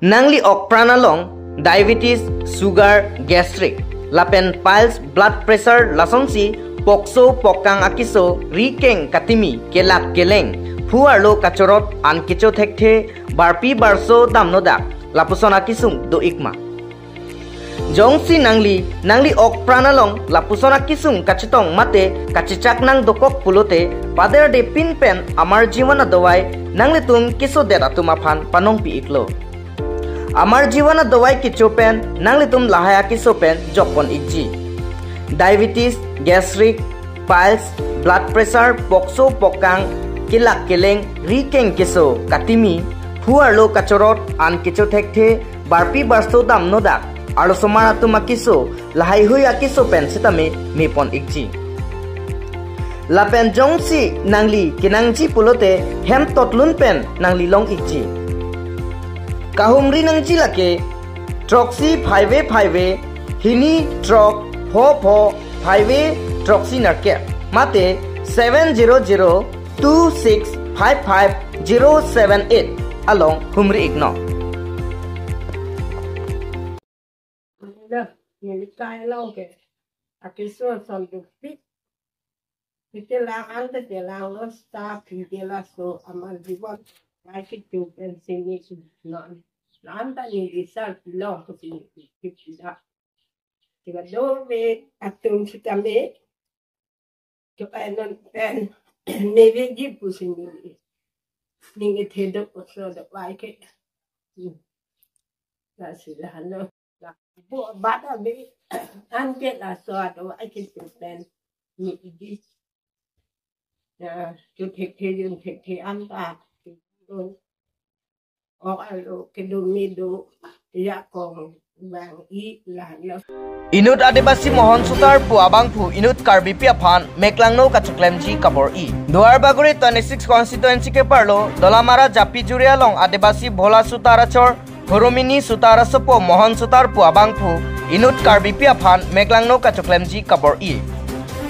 nangli ok pranalong diabetes sugar gastric lapen piles blood pressure lasongsi pokso pokang akiso rikeng katimi kelak keleng fuarlo kachorot ankicho thekte barpi barso damnodak lapusona kisung do ikma jongsi nangli ok pranalong lapusona kisung kachitong mate kachichak nang dokok pulote pader de pin pen amar jiwana dawai nangli tum kiso det atuma phan panong pi iklo amar jiwana dawai kicho pen nangli tum lahaya kiso pen jokpon ikji diabetes gastric piles blood pressure pokso pokang kilak keleng rikeng kiso katimi fuarlo kachorot an kicho thekte barpi barso damnodak aro somara tuma kiso lahai huya kiso pen sitame mepon ikji lapen jongsi nangli kinangji pulote hem totlun pen nangli long ikji kahumri nangji lake troxy 5 hini trok pho 5 troxy narke mate 70026555078 along humri igno Những cái lâu kìa cái số son được fit thì là ăn thì là nó stop thì là số amal divan mai cái chụp bên xin đi non ăn ta như đi sao lo có gì chụp đó thì là đối với atom thì ta mới chụp anh non anh này về giúp của xin đi những cái thế đó có số được vài cái là sự là nó bộ bát ở bên ăn cái là xoa đó ai cái chụp đèn nhị đi chụp thiệt dùng thiệt ăn ta rồi cái đồ mì đồ ya còn vàng ý là nó Inut Adibasi Mohon Sutar pu abang pu Inut Karbipia Phan Meklangno Kachuklemji Kabor I Duar Baguri 26 constituency ke parlo Dolamara Japi Juria Long Adibasi Bhola Sutarachor Horomini Sutara Sopo Mohon Sutar pu abang pu Inut Karbipia Phan Meklangno Kachuklemji Kabor I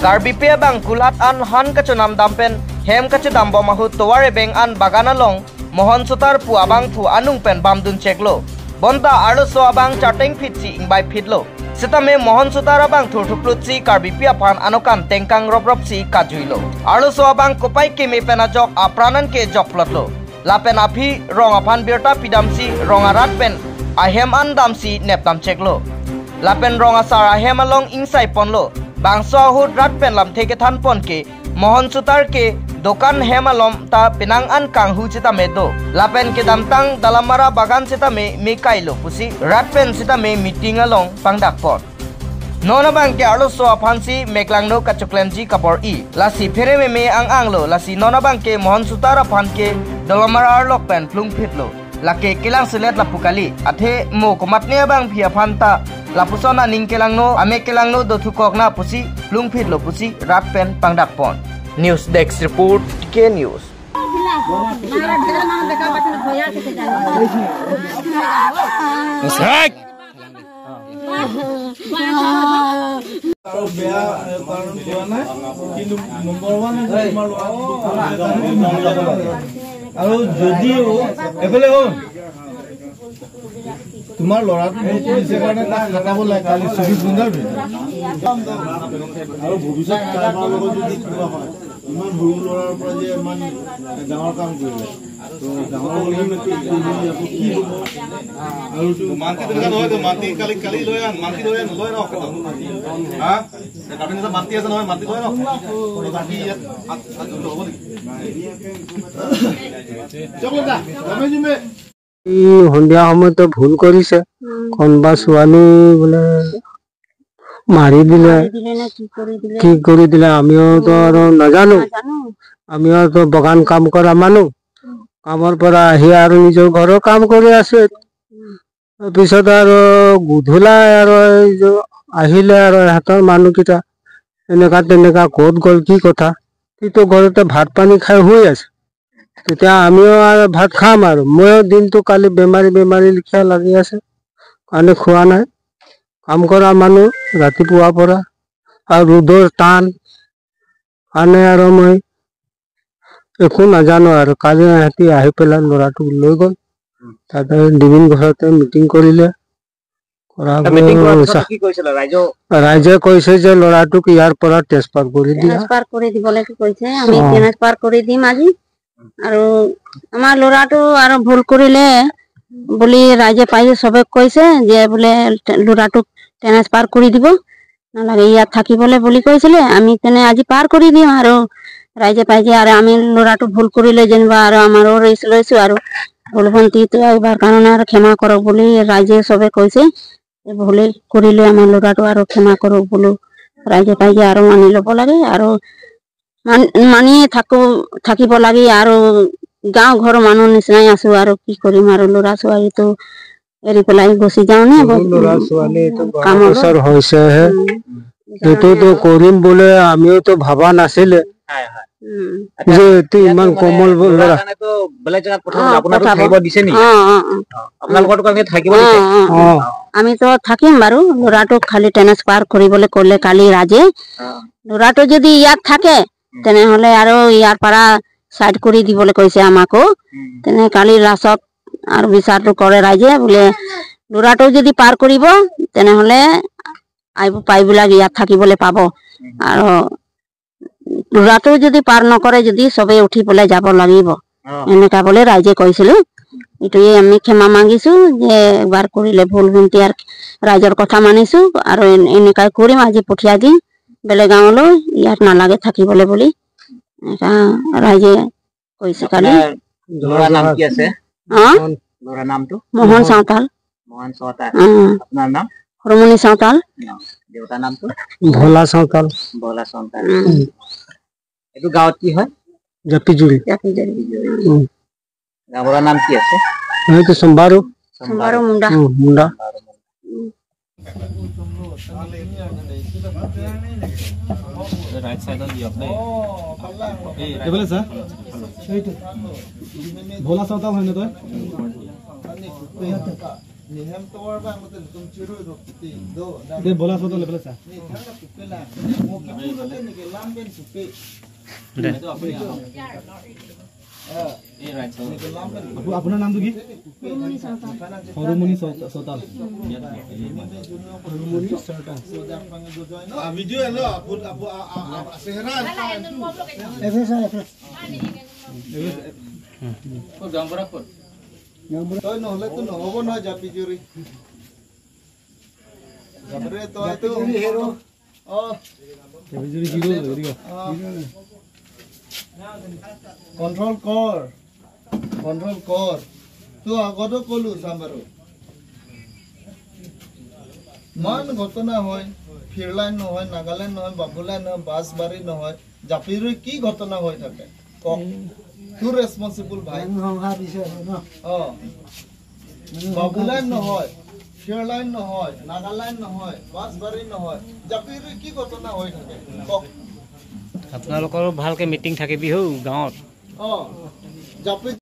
Karbipia bang kulat an han kachonam dampen hem kachidambo mahu toware beng an bagana long Mohon Sutar pu abang pu anung pen bamdun cheklo Bonta arlo so abang charteng pitsi ingbai pitlo Sitame Mohon Sutar abang thurthuplut si Karbipia Phan anokan tengkang rop si kajuilo arlo so abang kopai ke me pena jok apranan ke jok plotlo lapen api ronga phan birta pidamsi ronga rat pen ahem an damsi neptam cheklo lapen ronga sara ahem along insai ponlo bangso hud rat pen lam theke than pon ke Mohon Sutar ke dokan hemalom ta pinang an kang hu chita medo lapen ke damtang dalamara bagan chita me kailo pusi rat pen chita me meeting along pangdak pot nona bang ke arlo so aphansi meklangno kachuklemji kapor I lasi phere me ang lo lasi nona bang ke Mohon Sutar aphan ke dalamara arlok pen plung phitlo lake kilang silet lapukali athe mo komatne bang phia phanta lapusona ningkelangno ame kelangno dothukokna pusi plung phitlo pusi rat pen pangdak pon News Desk Report K News তোমাৰ লৰাটো পুলিচে কাৰণে তাক খাটাব লাগে কালি 24 ঘণ্টাৰ আৰু ভৱিষ্যত কামৰ লগত যদি কিবা হয় ইমান সৰু লৰাৰ পৰা যে ইমান ডাঙৰ কাম কৰিলে তো ডাঙৰ হ'লে কি হ'ব আৰু মান্তি দৰকাৰ নহয় তো মান্তি কালি লৈ আন মান্তি লৈ নলয় ন হা আপুনি যে মান্তি আছে নহয় মান্তি লৈ ন বাকি ইয়াত হ'ব নেকি চকলেটা আমি জিমে সন্ধিয়া সময়তো ভুল কৰিছে কোনবা ছোৱালী বোলে মাৰি দিলে কি কৰি দিলে আমিওতো আৰু নাজানো আমিওতো বাগান কাম কৰা মানুহ কামৰ পৰা আহি আৰু নিজৰ ঘৰৰ কাম কৰি আছে পিছত আৰু গুধুলাই আৰু আহিলে আৰু হাতৰ মানুহকেইটা এনেকা তেনেকা ক'ত গ'ল কি কথা কিন্তু ঘৰতে ভাত পানী খাই শুই আছে তেতিয়া আমিও আৰু ভাত খাম আৰু ময়ো দিনটো কালি বেমাৰী লিখা লাগি আছে কাৰণে খোৱা নাই কাম কৰা মানুহ ৰাতিপুৱাৰ পৰা আৰু ৰ'দৰ টান কাৰণে আৰু মই একো নাজানো আৰু কালি ৰাতি আহি পেলাই ল'ৰাটোক লৈ গ'ল তাতে ডিবিন ঘৰতে মিটিং কৰিলে ৰাইজে কৈছে যে ল'ৰাটোক ইয়াৰ পৰা ট্ৰেন্সফাৰ কৰি দিয়া ট্ৰেন্সফাৰ কৰি দিবলৈ কৈছে আমি ট্ৰেন্সফাৰ কৰি দিম আজি আৰু আমাৰ ল'ৰাটো আৰু ভুল কৰিলে বুলি ৰাইজে পাইছে চবে কৈছে যে বোলে ল'ৰাটোক ট্ৰেন্সফাৰ কৰি দিব নালাগে ইয়াত থাকিবলৈ বুলি কৈছিলে আমি তেনে আজি পাৰ কৰি দিম আৰু ৰাইজে পাইছে আৰু আমি ল'ৰাটো ভুল কৰিলে যেনিবা আৰু আমাৰো ৰেষ্ট লৈছো আৰু ভুল ভন্টিটো এইবাৰ কাৰণে আৰু ক্ষমা কৰক বুলি ৰাইজে চবে কৈছে ভুলে কৰিলে আমাৰ ল'ৰাটো আৰু ক্ষমা কৰক বোলো ৰাইজে পাইছে আৰু মানি ল'ব লাগে আৰু মানি থাকিব লাগে আৰু গাঁও ঘৰৰ মানুহ নিচিনাই আছো আৰু কি কৰিম আৰু ল'ৰা ছোৱালীটো এৰি পেলাই গুচি যাওঁ নে ল'ৰা ছোৱালী বছৰ হৈছেহে এইটোতো কৰিম বোলে আমিওতো ভাবা নাছিলে যে এইটো ইমান কোমল ল'ৰা আমিতো থাকিম বাৰু ল'ৰাটোক খালি ট্ৰেন্সফাৰ কৰিবলৈ ক'লে কালি ৰাজে ল'ৰাটো যদি ইয়াত থাকে তেনেহলে আৰু ইয়াৰ পৰা চাইড কৰি দিবলৈ কৈছে আমাকো তেনে কালি লাষ্টত আৰু বিচাৰটো কৰে ৰাইজে বোলে ল'ৰাটো যদি পাৰ কৰিব তেনেহলে পাইবিলাক ইয়াত থাকিবলৈ পাব আৰু ল'ৰাটো যদি পাৰ নকৰে যদি চবে উঠি পেলাই যাব লাগিব এনেকা বোলে ৰাইজে কৈছিলো এইটোৱে আমি ক্ষমা মাগিছো যে একবাৰ কৰিলে ভুল ভন্টি আৰু ৰাইজৰ কথা মানিছো আৰু এনেকাই কৰিম আজি পঠিয়াই দিম বেলেগ গাঁৱলৈ ইয়াত নালাগে থাকিবলৈ বুলি এনেকা ৰাইজে কৈছে কালি মোহন চাওতাল হৰমণি চাওতাল ভোলা চাওতাল এইটো গাঁৱত কি হয় জাপিজুৰি গাঁৱৰ নাম কি আছে এইটো সোমবাৰো মুণ্ডা মুণ্ডা ৰাইট সাইডত দিয়ক দেই এইফালে চা ভোলা চাওতাল হয়নে তই ভোলা চাওতাল এইফালে চা আপোনাৰ নামটো কি হৰমণি চাওতাল তই নহলেতো নহব নহয় জাপিজুৰি কন্ট্ৰল কৰ তো আগতো কলো চাম্বাৰো মান ঘটনা হয় ফিৰলাইন নহয় নাগালেণ্ড নহয় বাবুলাইন নহয় বাছবাৰী নহয় জাপিজুৰি কি ঘটনা হৈ থাকে কওক তোৰ ৰেছপন্সিবল ভাই বাবুলাইন নহয় ফিৰলাইন নহয় নাগালেণ্ড নহয় বাছবাৰী নহয় জাপিজুৰি কি ঘটনা হৈ থাকে কওক আপোনালোকৰ ভালকে মিটিং থাকে বিহু গাঁৱত জাপি